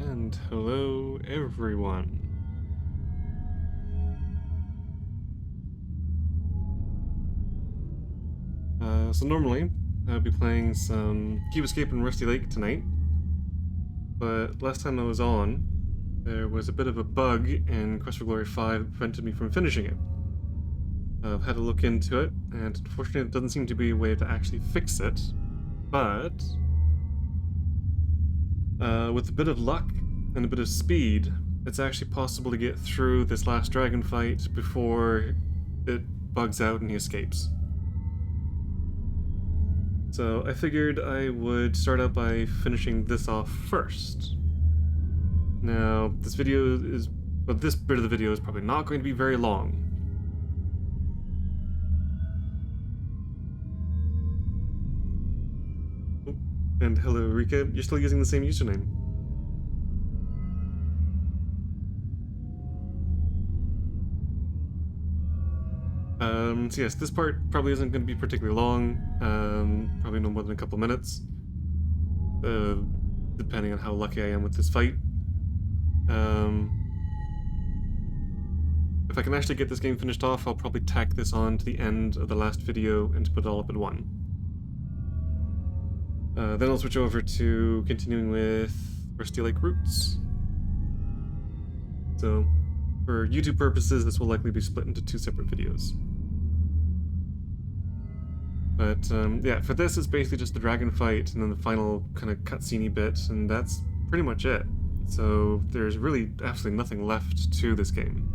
And hello, everyone. So normally, I'd be playing some Cube Escape and Rusty Lake tonight, but last time I was on, there was a bit of a bug in Quest for Glory 5 that prevented me from finishing it. I've had to look into it, and unfortunately there doesn't seem to be a way to actually fix it, but with a bit of luck and a bit of speed, it's actually possible to get through this last dragon fight before it bugs out and he escapes. So I figured I would start out by finishing this off first. Now, this bit of the video is probably not going to be very long. Oh, and hello, Rika. You're still using the same username. So yes, this part probably isn't going to be particularly long. Probably no more than a couple minutes. Depending on how lucky I am with this fight. If I can actually get this game finished off, I'll probably tack this on to the end of the last video and put it all up in one. Then I'll switch over to continuing with Rusty Lake Roots. So, for YouTube purposes, this will likely be split into two separate videos. But yeah, for this, it's basically just the dragon fight and then the final kind of cutscene bit, and that's pretty much it. So there's really absolutely nothing left to this game.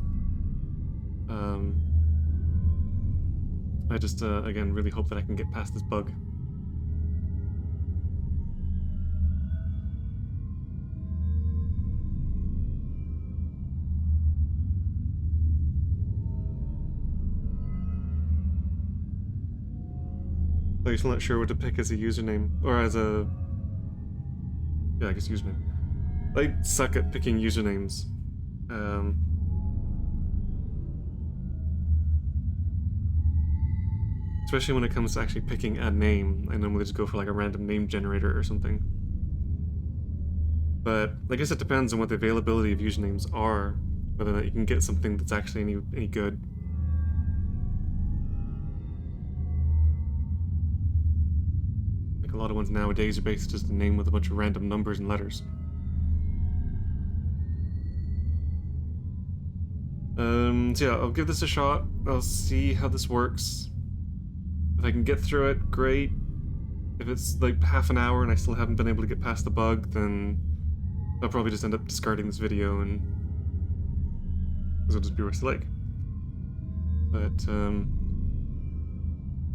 I just, again, really hope that I can get past this bug. So I'm still not sure what to pick as a username, or as a... yeah, I guess username. I suck at picking usernames. Especially when it comes to actually picking a name. I normally just go for like a random name generator or something. But I guess it depends on what the availability of usernames are, whether or not you can get something that's actually any good. Like a lot of ones nowadays are basically just a name with a bunch of random numbers and letters. So yeah, I'll give this a shot. I'll see how this works. If I can get through it, great. If it's like half an hour and I still haven't been able to get past the bug, then I'll probably just end up discarding this video and it'll just be Rusty Lake. But so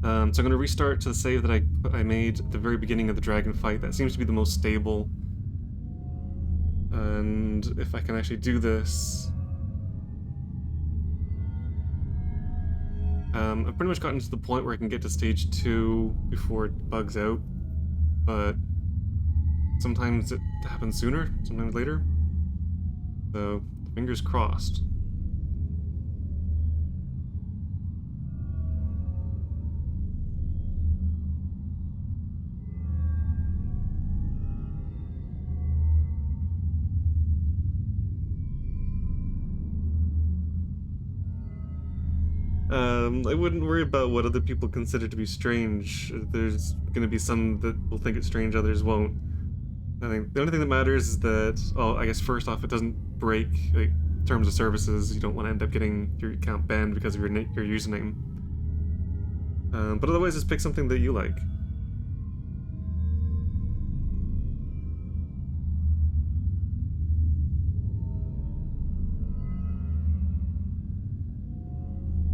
I'm going to restart to the save that I made at the very beginning of the dragon fight. That seems to be the most stable. And if I can actually do this, I've pretty much gotten to the point where I can get to stage 2 before it bugs out, but sometimes it happens sooner, sometimes later. So, fingers crossed. I wouldn't worry about what other people consider to be strange. There's going to be some that will think it's strange, others won't. I think the only thing that matters is that, oh, I guess first off, it doesn't break like terms of services. You don't want to end up getting your account banned because of your username. But otherwise, just pick something that you like.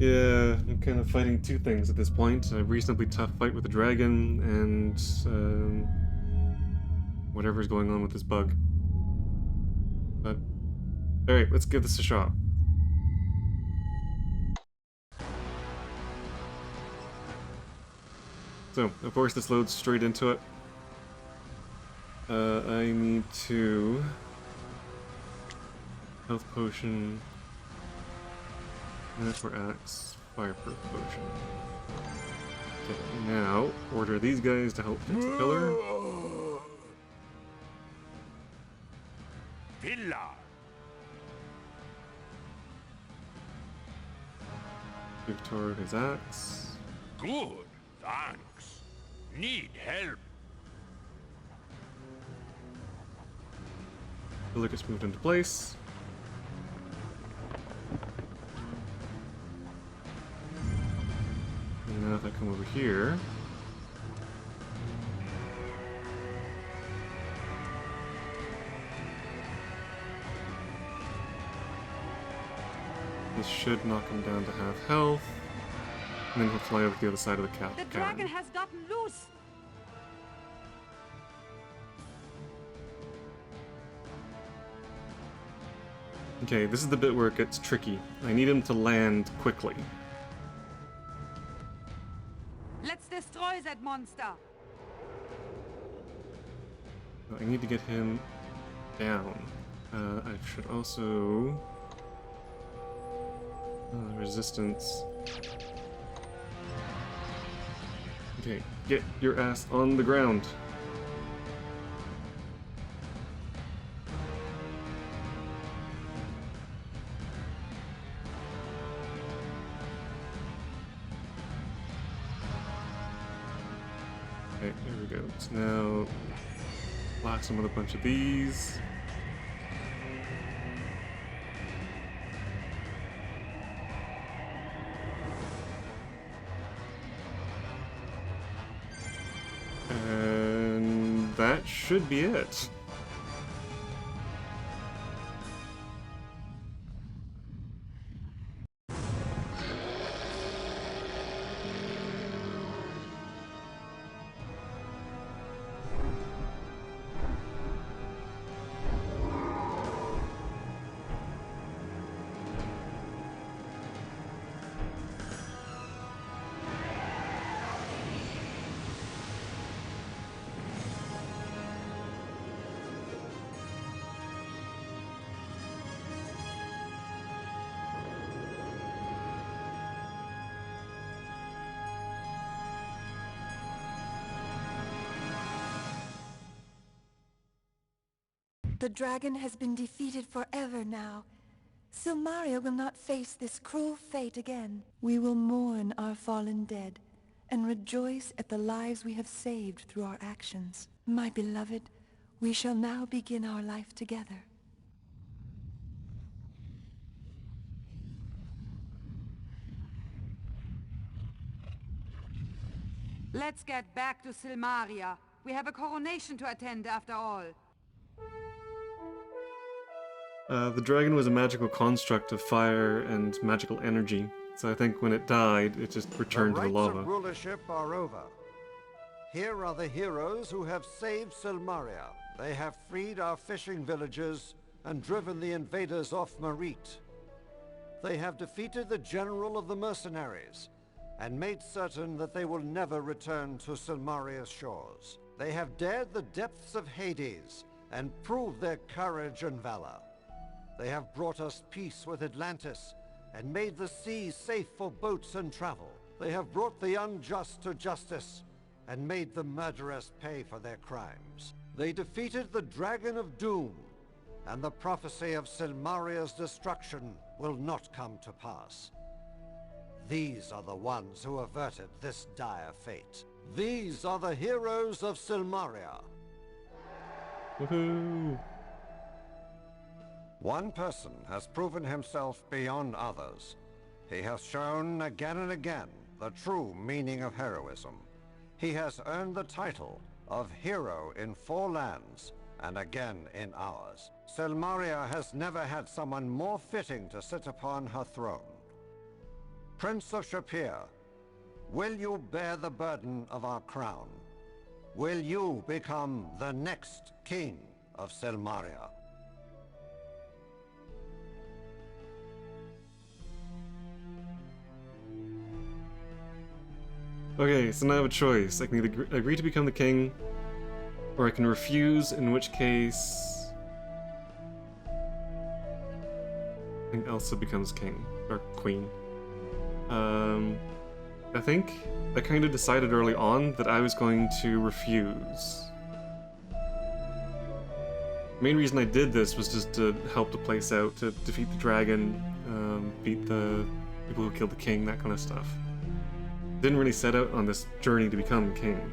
Yeah, I'm kind of fighting two things at this point. A reasonably tough fight with a dragon, and whatever's going on with this bug. But, alright, let's give this a shot. So, of course this loads straight into it. I need to... health potion... Minotaur Axe, Fireproof Potion. Okay, now, order these guys to help fix the pillar. Villa. Victor his axe. Good, thanks. Need help. The gets moved into place. And now if I come over here. This should knock him down to half health. And then he'll fly over to the other side of the cap. The dragon has gotten loose. Okay, this is the bit where it gets tricky. I need him to land quickly. Let's destroy that monster. I need to get him down. I should also... resistance. Okay, get your ass on the ground. Okay, here we go. So now, blast him with a bunch of these. And that should be it. The dragon has been defeated forever now. Silmaria will not face this cruel fate again. We will mourn our fallen dead and rejoice at the lives we have saved through our actions. My beloved, we shall now begin our life together. Let's get back to Silmaria. We have a coronation to attend after all. The dragon was a magical construct of fire and magical energy, so I think when it died, it just returned to the lava. The rights of rulership are over. Here are the heroes who have saved Silmaria. They have freed our fishing villages and driven the invaders off Marite. They have defeated the general of the mercenaries and made certain that they will never return to Silmaria's shores. They have dared the depths of Hades and proved their courage and valor. They have brought us peace with Atlantis and made the seas safe for boats and travel. They have brought the unjust to justice and made the murderers pay for their crimes. They defeated the Dragon of Doom, and the prophecy of Silmaria's destruction will not come to pass. These are the ones who averted this dire fate. These are the heroes of Silmaria. Woohoo! One person has proven himself beyond others. He has shown again and again the true meaning of heroism. He has earned the title of Hero in 4 lands, and again in ours. Silmaria has never had someone more fitting to sit upon her throne. Prince of Shapir, will you bear the burden of our crown? Will you become the next king of Silmaria? Okay, so now I have a choice. I can either agree to become the king, or I can refuse, in which case... I think Elsa becomes king, or queen. I think I kind of decided early on that I was going to refuse. The main reason I did this was just to help the place out, to defeat the dragon, beat the people who killed the king, that kind of stuff. Didn't really set out on this journey to become king.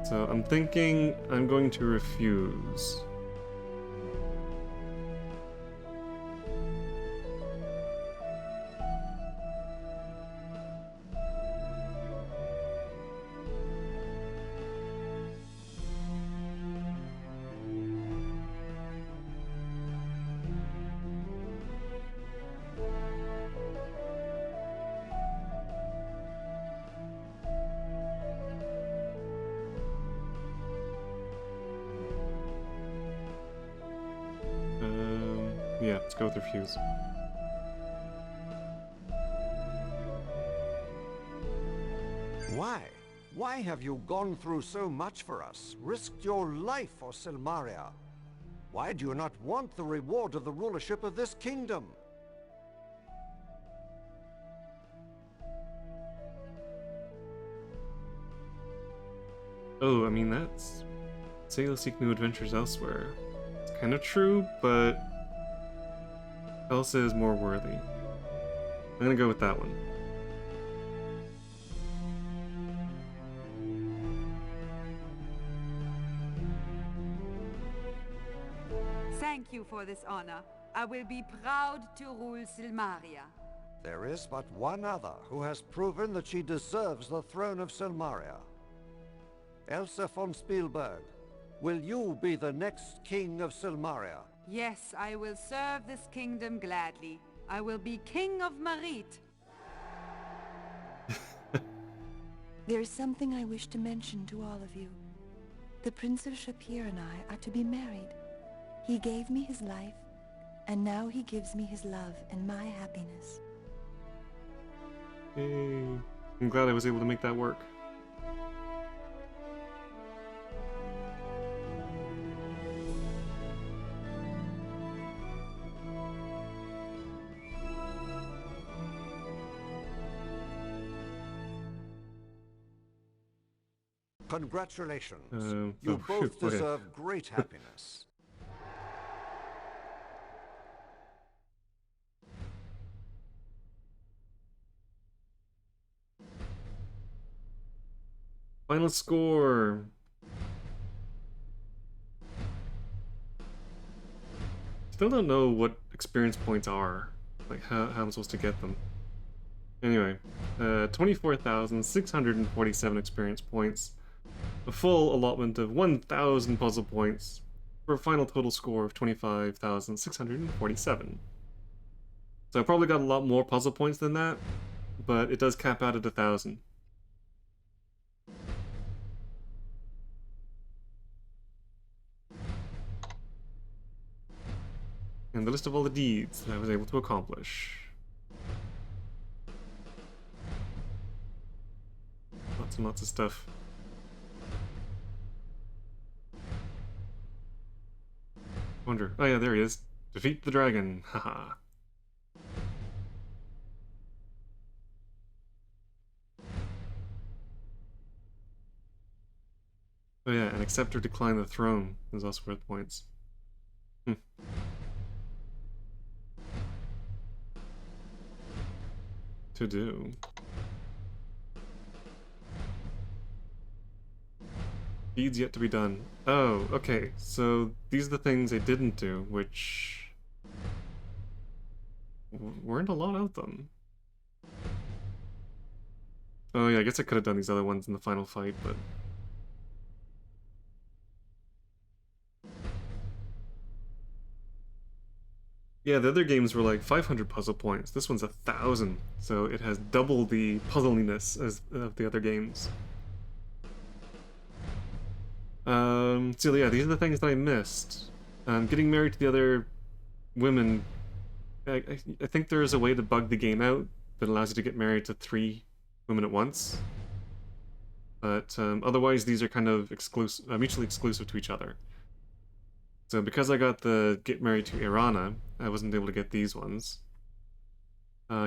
So I'm thinking I'm going to refuse. Yeah, let's go with refuse. Why? Why have you gone through so much for us, risked your life for Silmaria? Why do you not want the reward of the rulership of this kingdom? Oh, I mean, that's... Say you'll seek new adventures elsewhere. It's kind of true, but... Elsa is more worthy. I'm gonna go with that one. Thank you for this honor. I will be proud to rule Silmaria. There is but one other who has proven that she deserves the throne of Silmaria. Elsa von Spielberg, will you be the next king of Silmaria? Yes, I will serve this kingdom gladly. I will be king of Marit. There is something I wish to mention to all of you. The Prince of Shapir and I are to be married. He gave me his life, and now he gives me his love and my happiness. Yay. I'm glad I was able to make that work. Congratulations. You both deserve great happiness. Final score. Still don't know what experience points are. Like how I'm supposed to get them. Anyway, 24,647 experience points. A full allotment of 1,000 puzzle points for a final total score of 25,647. So I probably got a lot more puzzle points than that, but it does cap out at 1,000. And the list of all the deeds that I was able to accomplish. Lots and lots of stuff. Wonder. Oh yeah, there he is. Defeat the dragon. Haha. Oh yeah, and accept or decline the throne is also worth points. To do. Deeds yet to be done. Oh, okay. So these are the things I didn't do, which weren't a lot of them. Oh yeah, I guess I could have done these other ones in the final fight, but... Yeah, the other games were like 500 puzzle points. This one's 1,000, so it has double the puzzliness as of the other games. So yeah, these are the things that I missed. Getting married to the other women, I think there is a way to bug the game out that allows you to get married to 3 women at once. But otherwise, these are kind of mutually exclusive to each other. So because I got the get married to Irana, I wasn't able to get these ones.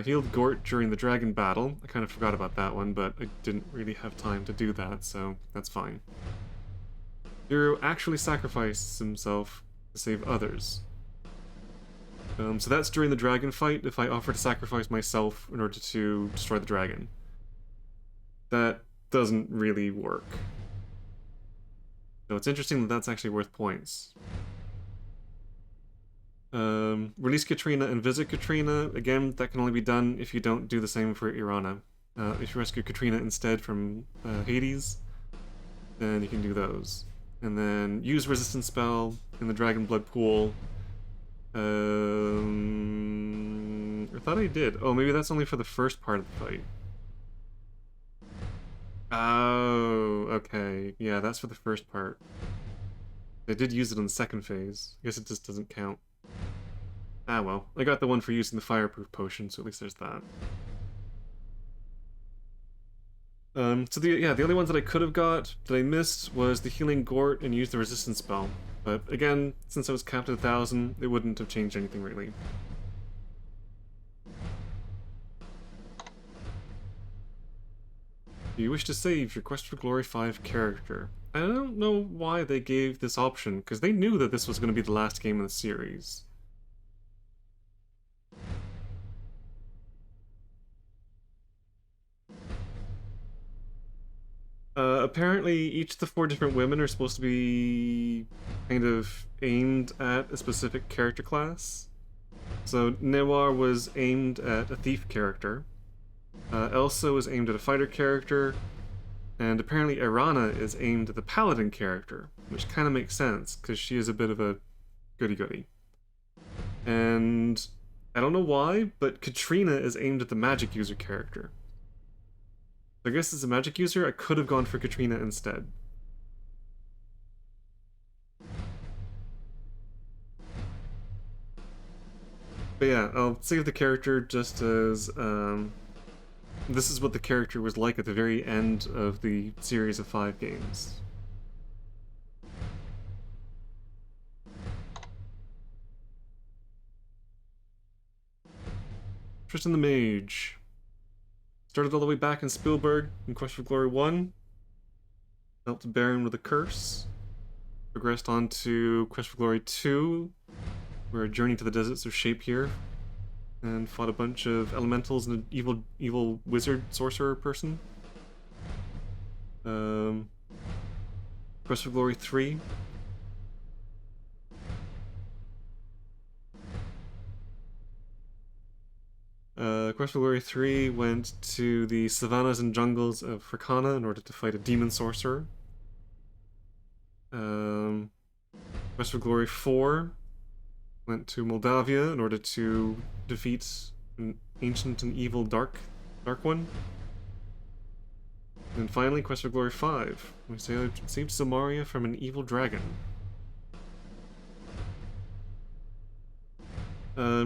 Healed Gort during the dragon battle. I kind of forgot about that one, but I didn't really have time to do that, so that's fine. Hero actually sacrifices himself to save others. So that's during the dragon fight, if I offer to sacrifice myself in order to destroy the dragon. That doesn't really work. So it's interesting that that's actually worth points. Release Katrina and visit Katrina. Again, that can only be done if you don't do the same for Irana. If you rescue Katrina instead from Hades, then you can do those. And then use resistance spell in the Dragon Blood pool. I thought I did. Oh, maybe that's only for the first part of the fight. Oh, okay. Yeah, that's for the first part. I did use it in the second phase. I guess it just doesn't count. Ah well, I got the one for using the fireproof potion, so at least there's that. So the only ones that I could have got that I missed was the healing Gort and use the resistance spell. But again, since I was capped at 1,000, it wouldn't have changed anything really. Do you wish to save your Quest for Glory 5 character? I don't know why they gave this option, because they knew that this was going to be the last game in the series. Apparently, each of the 4 different women are supposed to be kind of aimed at a specific character class. So, Newar was aimed at a thief character. Elsa was aimed at a fighter character. And apparently Irana is aimed at the paladin character, which kind of makes sense, because she is a bit of a goody-goody. And I don't know why, but Katrina is aimed at the magic user character. I guess as a magic user, I could have gone for Katrina instead. But yeah, I'll save the character just as, this is what the character was like at the very end of the series of 5 games. Trystan the Mage. Started all the way back in Spielberg in Quest for Glory 1. Helped Baron with a curse. Progressed on to Quest for Glory 2, where Journey to the Deserts of Shape here. And fought a bunch of elementals and an evil wizard sorcerer person. Quest for Glory 3. Quest for Glory 3 went to the savannas and jungles of Fricana in order to fight a demon sorcerer. Quest for Glory 4 went to Moldavia in order to defeat an ancient and evil dark one. And finally, Quest for Glory 5, we saved Samaria from an evil dragon.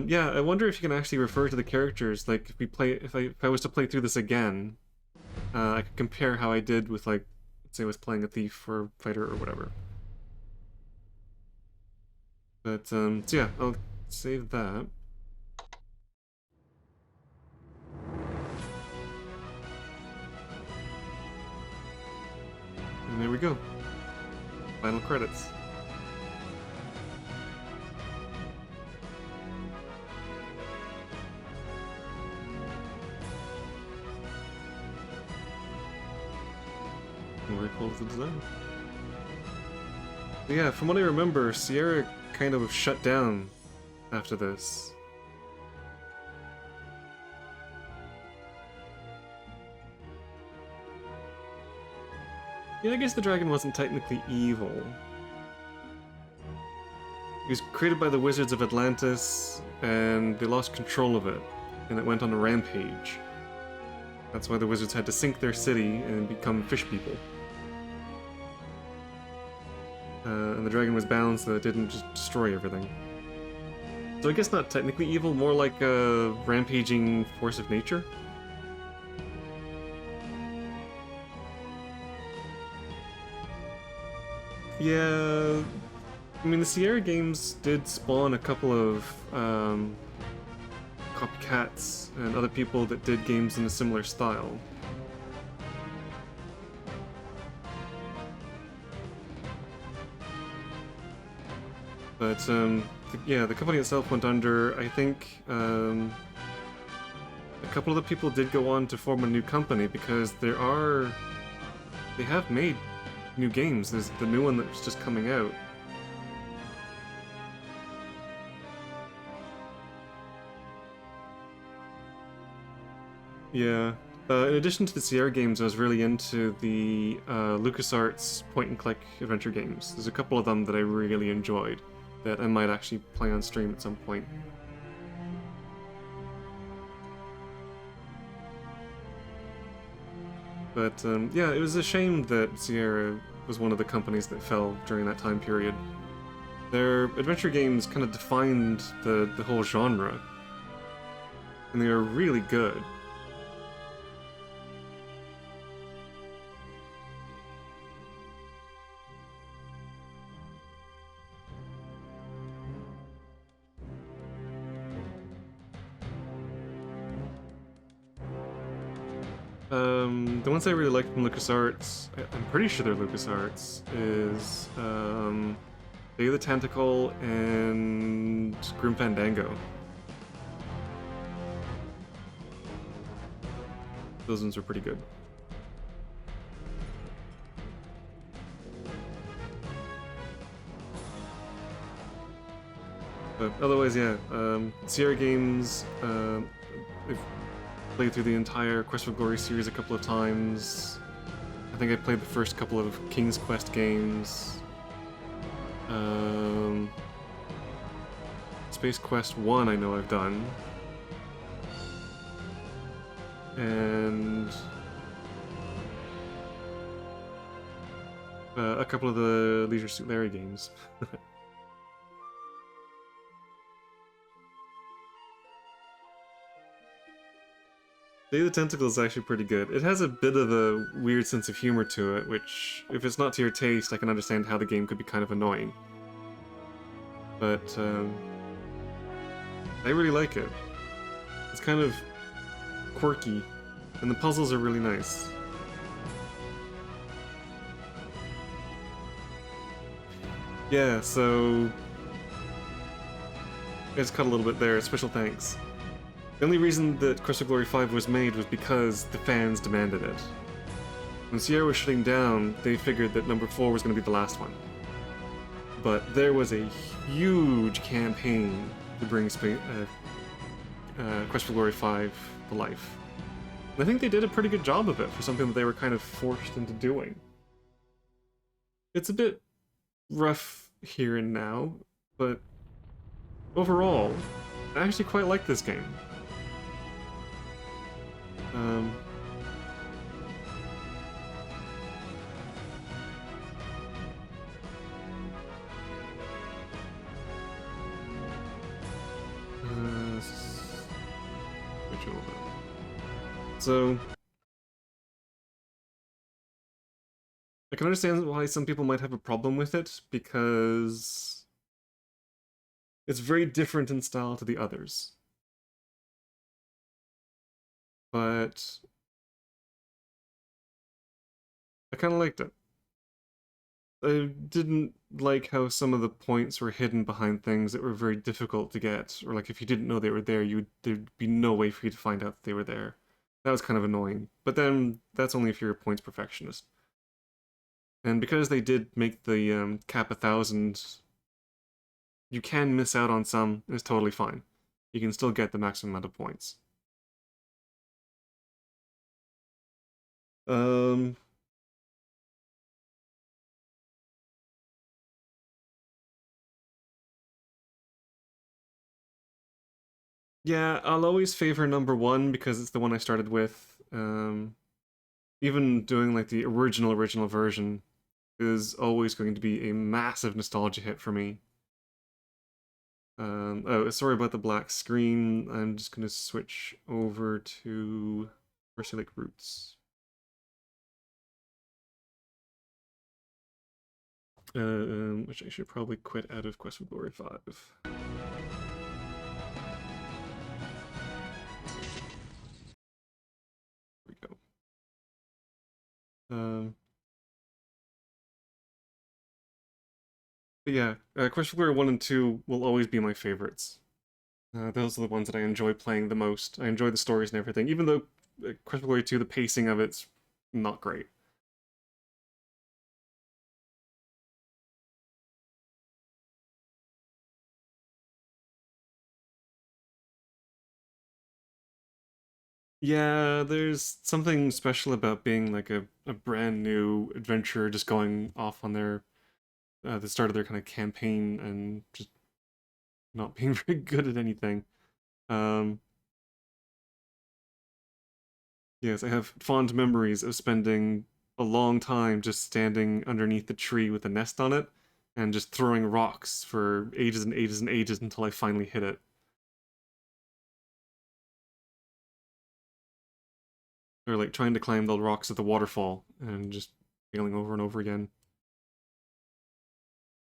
Yeah, I wonder if you can actually refer to the characters. Like, if I was to play through this again, I could compare how I did with, like, say I was playing a thief or fighter or whatever. But so yeah, I'll save that. And there we go. Final credits. Very cool with the design. But yeah, from what I remember, Sierra kind of shut down after this. Yeah, I guess the dragon wasn't technically evil. He was created by the Wizards of Atlantis, and they lost control of it, and it went on a rampage. That's why the wizards had to sink their city and become fish people. And the dragon was bound so that it didn't just destroy everything. So I guess not technically evil, more like a rampaging force of nature. Yeah, I mean the Sierra games did spawn a couple of copycats and other people that did games in a similar style. But yeah, the company itself went under. I think a couple of the people did go on to form a new company because they have made new games. There's the new one that's just coming out. Yeah. In addition to the Sierra games, I was really into the LucasArts point-and-click adventure games. There's a couple of them that I really enjoyed that I might actually play on stream at some point. But yeah, it was a shame that Sierra was one of the companies that fell during that time period. Their adventure games kind of defined the whole genre, and they were really good. The ones I really like from LucasArts, I'm pretty sure they're LucasArts, is Day of the Tentacle and Grim Fandango. Those ones are pretty good. But otherwise, yeah, Sierra games, they've played through the entire Quest for Glory series a couple of times. I think I played the first couple of King's Quest games. Space Quest 1 I know I've done. And a couple of the Leisure Suit Larry games. Day of the Tentacle is actually pretty good. It has a bit of a weird sense of humor to it, which, if it's not to your taste, I can understand how the game could be kind of annoying. But, I really like it. It's kind of quirky, and the puzzles are really nice. Yeah, so I just cut a little bit there. Special thanks. The only reason that Quest for Glory 5 was made was because the fans demanded it. When Sierra was shutting down, they figured that number 4 was going to be the last one. But there was a huge campaign to bring Quest for Glory 5 to life. And I think they did a pretty good job of it for something that they were kind of forced into doing. It's a bit rough here and now, but overall, I actually quite like this game. Switch over. So I can understand why some people might have a problem with it, because it's very different in style to the others. But I kind of liked it. I didn't like how some of the points were hidden behind things that were very difficult to get, or like if you didn't know they were there, there'd be no way for you to find out that they were there. That was kind of annoying. But then that's only if you're a points perfectionist. And because they did make the cap 1,000, you can miss out on some. It's totally fine. You can still get the maximum amount of points. Yeah, I'll always favor number 1 because it's the one I started with. Even doing like the original version is always going to be a massive nostalgia hit for me. Oh, sorry about the black screen. I'm just gonna switch over to Mercy Lake Roots. Which I should probably quit out of Quest for Glory 5. There we go. But yeah, Quest for Glory 1 and 2 will always be my favorites. Those are the ones that I enjoy playing the most. I enjoy the stories and everything, even though Quest for Glory 2, the pacing of it's not great. Yeah, there's something special about being like a brand new adventurer just going off on their the start of their kind of campaign and just not being very good at anything. Um, yes, I have fond memories of spending a long time just standing underneath the tree with a nest on it and just throwing rocks for ages and ages and ages until I finally hit it. Or like trying to climb the rocks at the waterfall and just failing over and over again.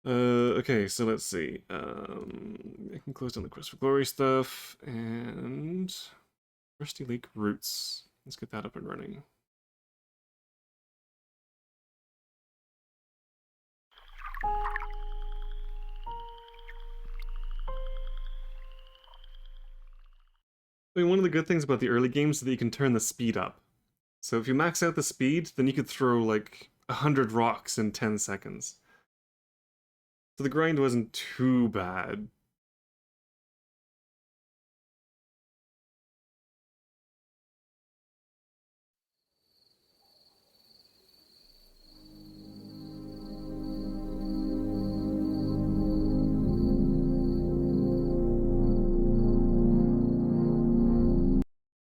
Okay, so let's see. I can close down the Quest for Glory stuff and Rusty Lake Roots. Let's get that up and running. I mean, one of the good things about the early games is that you can turn the speed up. So if you max out the speed, then you could throw like 100 rocks in 10 seconds. So the grind wasn't too bad.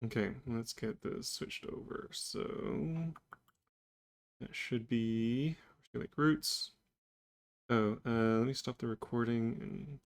Okay, let's get this switched over. So that should be like roots. Oh, let me stop the recording and